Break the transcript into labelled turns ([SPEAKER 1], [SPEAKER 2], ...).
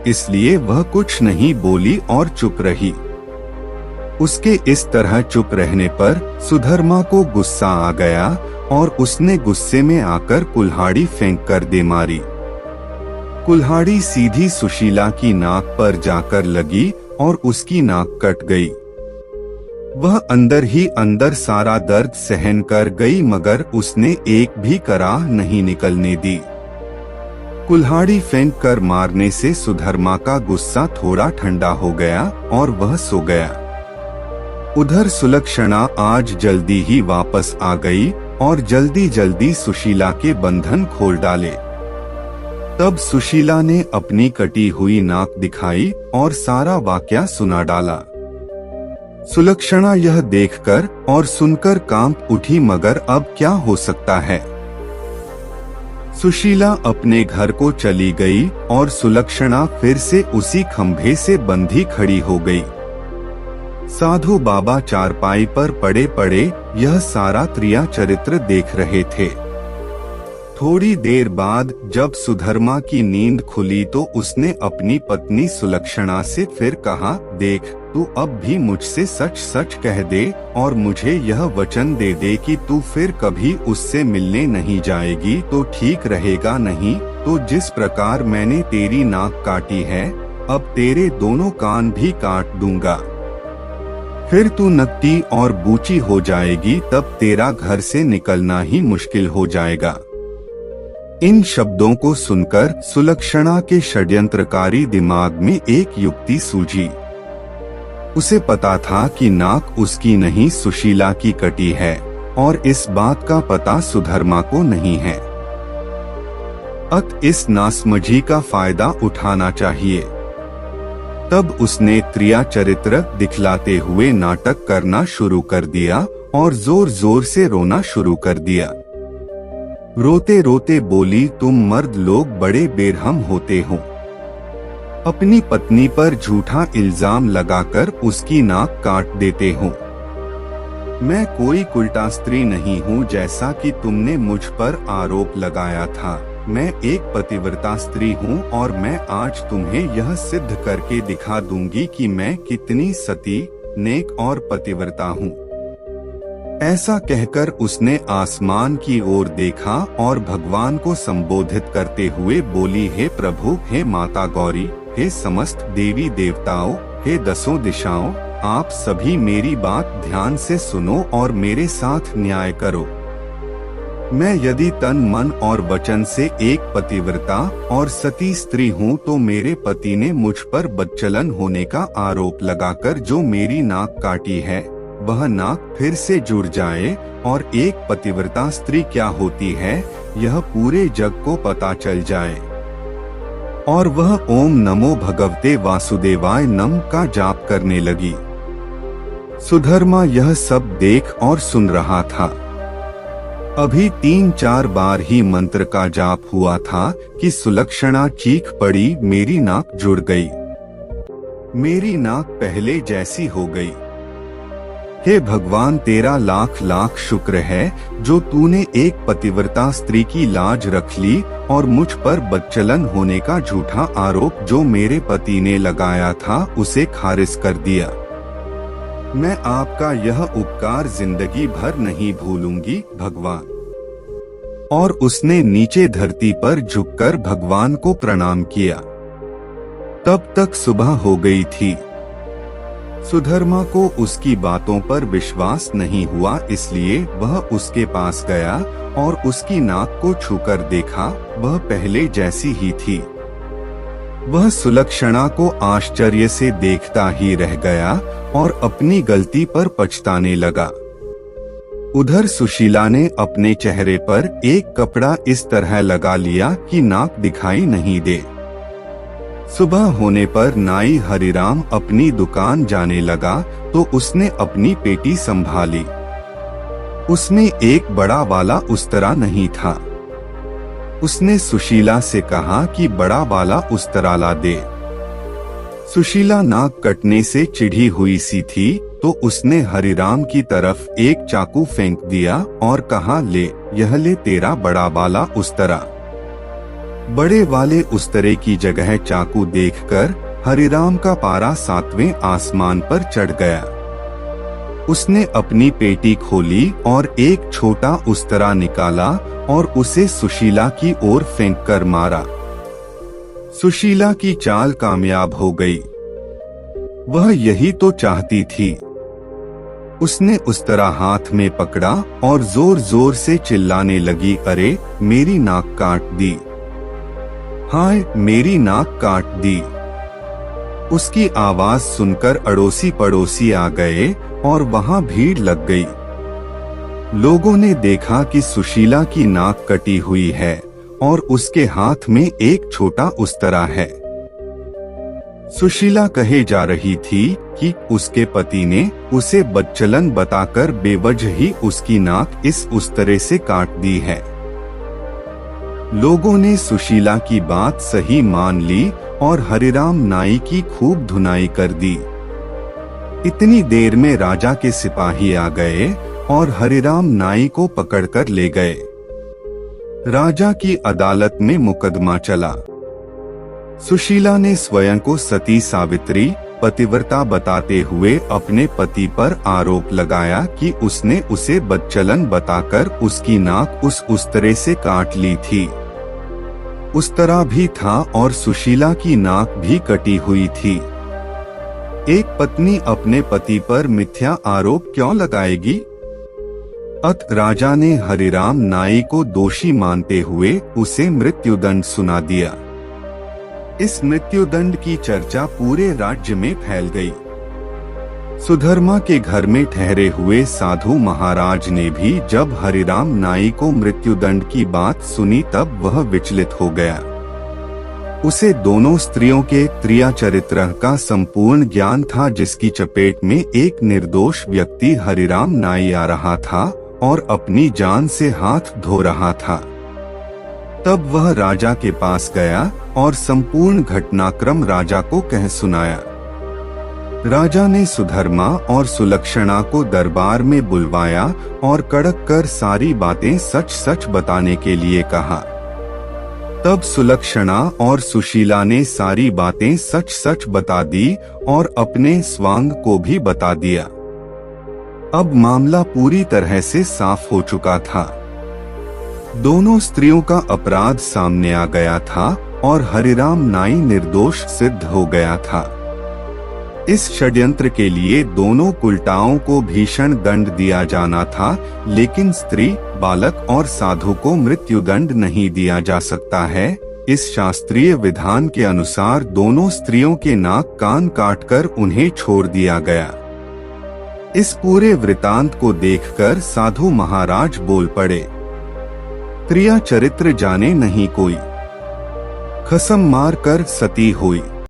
[SPEAKER 1] इसलिए वह कुछ नहीं बोली और चुप रही। उसके इस तरह चुप रहने पर सुधर्मा को गुस्सा आ गया और उसने गुस्से में आकर कुल्हाड़ी फेंक कर दे मारी। कुल्हाड़ी सीधी सुशीला की नाक पर जाकर लगी और उसकी नाक कट गई। वह अंदर ही अंदर सारा दर्द सहन कर गई, मगर उसने एक भी कराह नहीं निकलने दी। कुल्हाड़ी फेंक कर मारने से सुधर्मा का गुस्सा थोड़ा ठंडा हो गया और वह सो गया। उधर सुलक्षणा आज जल्दी ही वापस आ गई और जल्दी जल्दी सुशीला के बंधन खोल डाले। तब सुशीला ने अपनी कटी हुई नाक दिखाई और सारा वाकया सुना डाला। सुलक्षणा यह देखकर और सुनकर कांप उठी, मगर अब क्या हो सकता है। सुशीला अपने घर को चली गई और सुलक्षणा फिर से उसी खंभे से बंधी खड़ी हो गई। साधु बाबा चारपाई पर पड़े पड़े यह सारा क्रिया चरित्र देख रहे थे। थोड़ी देर बाद जब सुधर्मा की नींद खुली तो उसने अपनी पत्नी सुलक्षणा से फिर कहा, देख, तू अब भी मुझसे सच सच कह दे और मुझे यह वचन दे दे कि तू फिर कभी उससे मिलने नहीं जाएगी तो ठीक रहेगा, नहीं तो जिस प्रकार मैंने तेरी नाक काटी है अब तेरे दोनों कान भी काट दूंगा। फिर तू नकटी और बूची हो जाएगी, तब तेरा घर से निकलना ही मुश्किल हो जाएगा। इन शब्दों को सुनकर सुलक्षणा के षड्यंत्रकारी दिमाग में एक युक्ति सूझी। उसे पता था कि नाक उसकी नहीं सुशीला की कटी है और इस बात का पता सुधर्मा को नहीं है। अत इस नासमझी का फायदा उठाना चाहिए। तब उसने क्रिया चरित्र दिखलाते हुए नाटक करना शुरू कर दिया और जोर जोर से रोना शुरू कर दिया। रोते रोते बोली, तुम मर्द लोग बड़े बेरहम होते हो। अपनी पत्नी पर झूठा इल्जाम लगाकर उसकी नाक काट देते हो। मैं कोई उल्टा स्त्री नहीं हूँ जैसा कि तुमने मुझ पर आरोप लगाया था। मैं एक पतिव्रता स्त्री हूँ और मैं आज तुम्हें यह सिद्ध करके दिखा दूंगी कि मैं कितनी सती, नेक और पतिव्रता हूँ। ऐसा कहकर उसने आसमान की ओर देखा और भगवान को संबोधित करते हुए बोली, हे प्रभु, हे माता गौरी, हे समस्त देवी देवताओं, हे दसों दिशाओं, आप सभी मेरी बात ध्यान से सुनो और मेरे साथ न्याय करो। मैं यदि तन मन और वचन से एक पतिव्रता और सती स्त्री हूँ तो मेरे पति ने मुझ पर बदचलन होने का आरोप लगाकर जो मेरी नाक काटी है वह नाक फिर से जुड़ जाए और एक पतिव्रता स्त्री क्या होती है यह पूरे जग को पता चल जाए और वह ओम नमो भगवते वासुदेवाय नम का जाप करने लगी। सुधर्मा यह सब देख और सुन रहा था। अभी 3-4 बार ही मंत्र का जाप हुआ था कि सुलक्षणा चीख पड़ी, मेरी नाक जुड़ गई, मेरी नाक पहले जैसी हो गई। हे भगवान, तेरा लाख लाख शुक्र है जो तूने एक पतिव्रता स्त्री की लाज रख ली और मुझ पर बदचलन होने का झूठा आरोप जो मेरे पति ने लगाया था उसे खारिज कर दिया। मैं आपका यह उपकार जिंदगी भर नहीं भूलूंगी भगवान। और उसने नीचे धरती पर झुककर भगवान को प्रणाम किया। तब तक सुबह हो गई थी। सुधर्मा को उसकी बातों पर विश्वास नहीं हुआ, इसलिए वह उसके पास गया और उसकी नाक को छूकर देखा, वह पहले जैसी ही थी। वह सुलक्षणा को आश्चर्य से देखता ही रह गया और अपनी गलती पर पछताने लगा। उधर सुशीला ने अपने चेहरे पर एक कपड़ा इस तरह लगा लिया कि नाक दिखाई नहीं दे। सुबह होने पर नाई हरिराम अपनी दुकान जाने लगा तो उसने अपनी पेटी संभाली। उसमें एक बड़ा वाला उस्तरा नहीं था। उसने सुशीला से कहा कि बड़ा वाला उस्तरा ला दे। सुशीला नाक कटने से चिढ़ी हुई सी थी तो उसने हरिराम की तरफ एक चाकू फेंक दिया और कहा, ले, यह ले तेरा बड़ा वाला उस्तरा। बड़े वाले उस्तरे की जगह चाकू देखकर हरिराम का पारा 7वें आसमान पर चढ़ गया। उसने अपनी पेटी खोली और एक छोटा उस्तरा निकाला और उसे सुशीला की ओर फेंक कर मारा। सुशीला की चाल कामयाब हो गई। वह यही तो चाहती थी। उसने उस्तरा हाथ में पकड़ा और जोर जोर से चिल्लाने लगी, अरे मेरी नाक काट दी, हाय मेरी नाक काट दी। उसकी आवाज सुनकर अड़ोसी पड़ोसी आ गए और वहां भीड़ लग गई। लोगों ने देखा कि सुशीला की नाक कटी हुई है और उसके हाथ में एक छोटा उस्तरा है। सुशीला कहे जा रही थी कि उसके पति ने उसे बदचलन बताकर बेवजह ही उसकी नाक इस उस्तरे से काट दी है। लोगों ने सुशीला की बात सही मान ली और हरिराम नाई की खूब धुनाई कर दी। इतनी देर में राजा के सिपाही आ गए और हरिराम नाई को पकड़कर ले गए। राजा की अदालत में मुकदमा चला। सुशीला ने स्वयं को सती सावित्री पतिव्रता बताते हुए अपने पति पर आरोप लगाया कि उसने उसे बदचलन बताकर उसकी नाक उस उस्तरे से काट ली थी। उस्तरा भी था और सुशीला की नाक भी कटी हुई थी। एक पत्नी अपने पति पर मिथ्या आरोप क्यों लगाएगी? अत राजा ने हरिराम नाई को दोषी मानते हुए उसे मृत्युदंड सुना दिया। इस मृत्युदंड की चर्चा पूरे राज्य में फैल गई। सुधर्मा के घर में ठहरे हुए साधु महाराज ने भी जब हरिराम नाई को मृत्युदंड की बात सुनी तब वह विचलित हो गया। उसे दोनों स्त्रियों के क्रिया चरित्र का संपूर्ण ज्ञान था, जिसकी चपेट में एक निर्दोष व्यक्ति हरिराम नाई आ रहा था और अपनी जान से हाथ धो रहा था। तब वह राजा के पास गया और संपूर्ण घटनाक्रम राजा को कह सुनाया। राजा ने सुधर्मा और सुलक्षणा को दरबार में बुलवाया और कड़क कर सारी बातें सच सच बताने के लिए कहा। तब सुलक्षणा और सुशीला ने सारी बातें सच सच बता दी और अपने स्वांग को भी बता दिया। अब मामला पूरी तरह से साफ हो चुका था। दोनों स्त्रियों का अपराध सामने आ गया था और हरिराम नाई निर्दोष सिद्ध हो गया था। इस षड्यंत्र के लिए दोनों कुलटाओं को भीषण दंड दिया जाना था, लेकिन स्त्री, बालक और साधु को मृत्युदंड नहीं दिया जा सकता है। इस शास्त्रीय विधान के अनुसार दोनों स्त्रियों के नाक कान काटकर उन्हें छोड़ दिया गया। इस पूरे वृतांत को देखकर साधु महाराज बोल पड़े, क्रिया चरित्र जाने नहीं कोई, खसम मार कर सती हुई।